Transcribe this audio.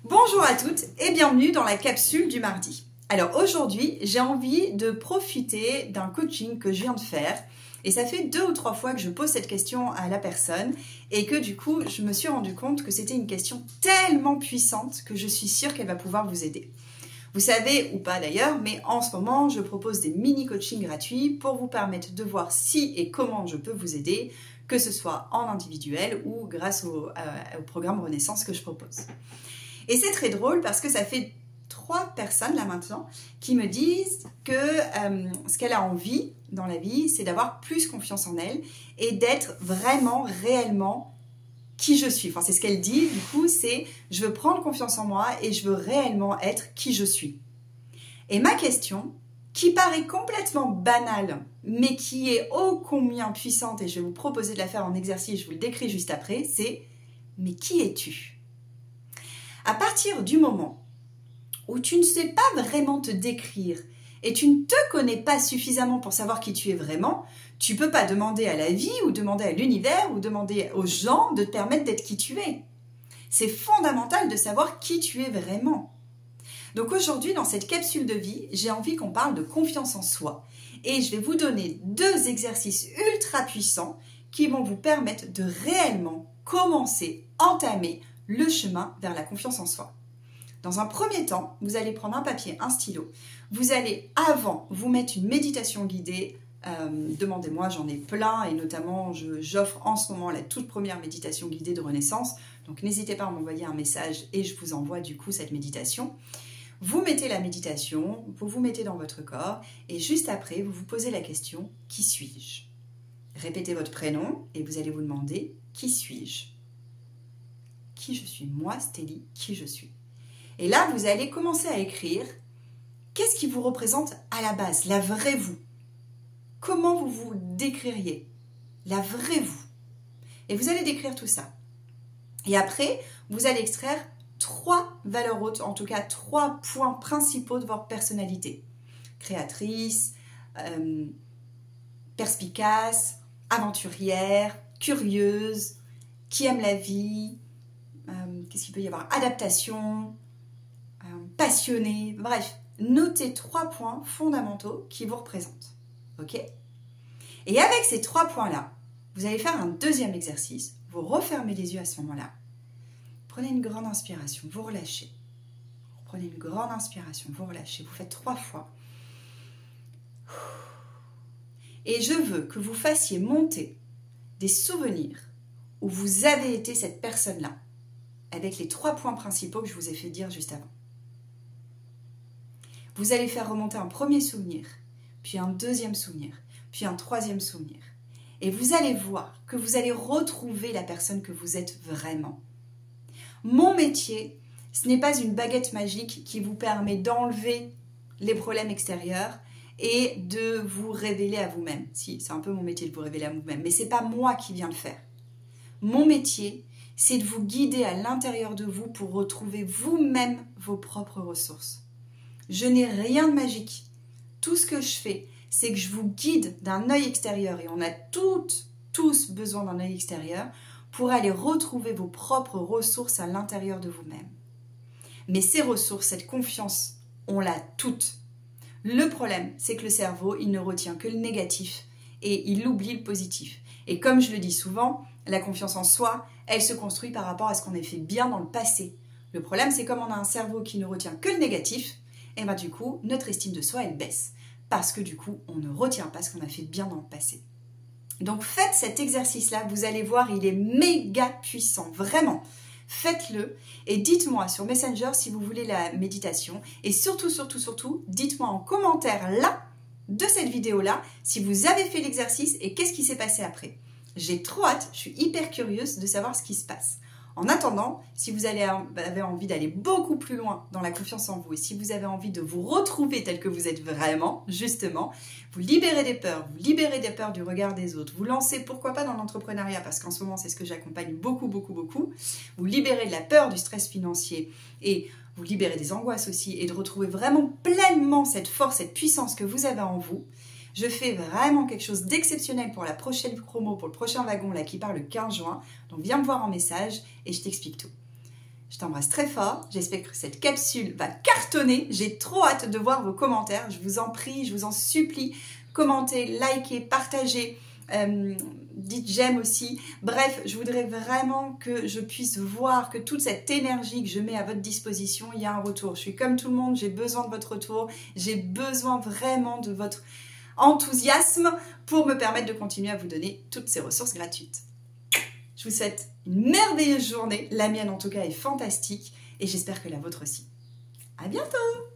Bonjour à toutes et bienvenue dans la capsule du mardi. Alors aujourd'hui, j'ai envie de profiter d'un coaching que je viens de faire et ça fait 2 ou 3 fois que je pose cette question à la personne et que du coup, je me suis rendu compte que c'était une question tellement puissante que je suis sûre qu'elle va pouvoir vous aider. Vous savez, ou pas d'ailleurs, mais en ce moment, je propose des mini-coachings gratuits pour vous permettre de voir si et comment je peux vous aider, que ce soit en individuel ou grâce au programme Renaissance que je propose. Et c'est très drôle parce que ça fait 3 personnes là maintenant qui me disent que ce qu'elle a envie dans la vie, c'est d'avoir plus confiance en elle et d'être vraiment, réellement qui je suis. Enfin, c'est ce qu'elle dit, du coup, c'est je veux prendre confiance en moi et je veux réellement être qui je suis. Et ma question, qui paraît complètement banale, mais qui est ô combien puissante, et je vais vous proposer de la faire en exercice, je vous le décris juste après, c'est mais qui es-tu ? À partir du moment où tu ne sais pas vraiment te décrire et tu ne te connais pas suffisamment pour savoir qui tu es vraiment, tu ne peux pas demander à la vie ou demander à l'univers ou demander aux gens de te permettre d'être qui tu es. C'est fondamental de savoir qui tu es vraiment. Donc aujourd'hui, dans cette capsule de vie, j'ai envie qu'on parle de confiance en soi. Et je vais vous donner 2 exercices ultra puissants qui vont vous permettre de réellement commencer, entamer le chemin vers la confiance en soi. Dans un premier temps, vous allez prendre un papier, un stylo. Vous allez avant vous mettre une méditation guidée. Demandez-moi, j'en ai plein et notamment j'offre en ce moment la toute première méditation guidée de Renaissance. Donc n'hésitez pas à m'envoyer un message et je vous envoie du coup cette méditation. Vous mettez la méditation, vous vous mettez dans votre corps et juste après, vous vous posez la question « Qui suis-je » Répétez votre prénom et vous allez vous demander « Qui suis-je » Qui je suis, moi, Stélie, qui je suis. Et là, vous allez commencer à écrire qu'est-ce qui vous représente à la base, la vraie vous. Comment vous vous décririez, la vraie vous. Et vous allez décrire tout ça. Et après, vous allez extraire 3 valeurs hautes, en tout cas 3 points principaux de votre personnalité. Créatrice, perspicace, aventurière, curieuse, qui aime la vie, qu'est-ce qu'il peut y avoir? Adaptation, passionné, bref, notez 3 points fondamentaux qui vous représentent. Ok? Et avec ces 3 points-là, vous allez faire un deuxième exercice. Vous refermez les yeux à ce moment-là. Prenez une grande inspiration, vous relâchez. Prenez une grande inspiration, vous relâchez. Vous faites 3 fois. Et je veux que vous fassiez monter des souvenirs où vous avez été cette personne-là, avec les 3 points principaux que je vous ai fait dire juste avant. Vous allez faire remonter un premier souvenir, puis un deuxième souvenir, puis un troisième souvenir. Et vous allez voir que vous allez retrouver la personne que vous êtes vraiment. Mon métier, ce n'est pas une baguette magique qui vous permet d'enlever les problèmes extérieurs et de vous révéler à vous-même. Si, c'est un peu mon métier de vous révéler à vous-même, mais ce n'est pas moi qui viens le faire. Mon métier, c'est de vous guider à l'intérieur de vous pour retrouver vous-même vos propres ressources. Je n'ai rien de magique. Tout ce que je fais, c'est que je vous guide d'un œil extérieur et on a tous besoin d'un œil extérieur pour aller retrouver vos propres ressources à l'intérieur de vous-même. Mais ces ressources, cette confiance, on l'a toutes. Le problème, c'est que le cerveau, il ne retient que le négatif et il oublie le positif. Et comme je le dis souvent, la confiance en soi, elle se construit par rapport à ce qu'on a fait bien dans le passé. Le problème, c'est comme on a un cerveau qui ne retient que le négatif, et bien du coup, notre estime de soi, elle baisse. Parce que du coup, on ne retient pas ce qu'on a fait bien dans le passé. Donc faites cet exercice-là, vous allez voir, il est méga puissant, vraiment. Faites-le et dites-moi sur Messenger si vous voulez la méditation. Et surtout, dites-moi en commentaire là, de cette vidéo-là, si vous avez fait l'exercice et qu'est-ce qui s'est passé après. J'ai trop hâte, je suis hyper curieuse de savoir ce qui se passe. En attendant, si vous avez envie d'aller beaucoup plus loin dans la confiance en vous et si vous avez envie de vous retrouver tel que vous êtes vraiment, justement, vous libérez des peurs, du regard des autres, vous lancez pourquoi pas dans l'entrepreneuriat parce qu'en ce moment c'est ce que j'accompagne beaucoup, vous libérez de la peur du stress financier et vous libérez des angoisses aussi et de retrouver vraiment pleinement cette force, cette puissance que vous avez en vous. Je fais vraiment quelque chose d'exceptionnel pour la prochaine promo, pour le prochain wagon là qui part le 15 juin. Donc viens me voir en message et je t'explique tout. Je t'embrasse très fort. J'espère que cette capsule va cartonner. J'ai trop hâte de voir vos commentaires. Je vous en prie, je vous en supplie. Commentez, likez, partagez. Dites j'aime aussi. Bref, je voudrais vraiment que je puisse voir que toute cette énergie que je mets à votre disposition, il y a un retour. Je suis comme tout le monde, j'ai besoin de votre retour. J'ai besoin vraiment de votre enthousiasme pour me permettre de continuer à vous donner toutes ces ressources gratuites. Je vous souhaite une merveilleuse journée. La mienne en tout cas est fantastique et j'espère que la vôtre aussi. À bientôt!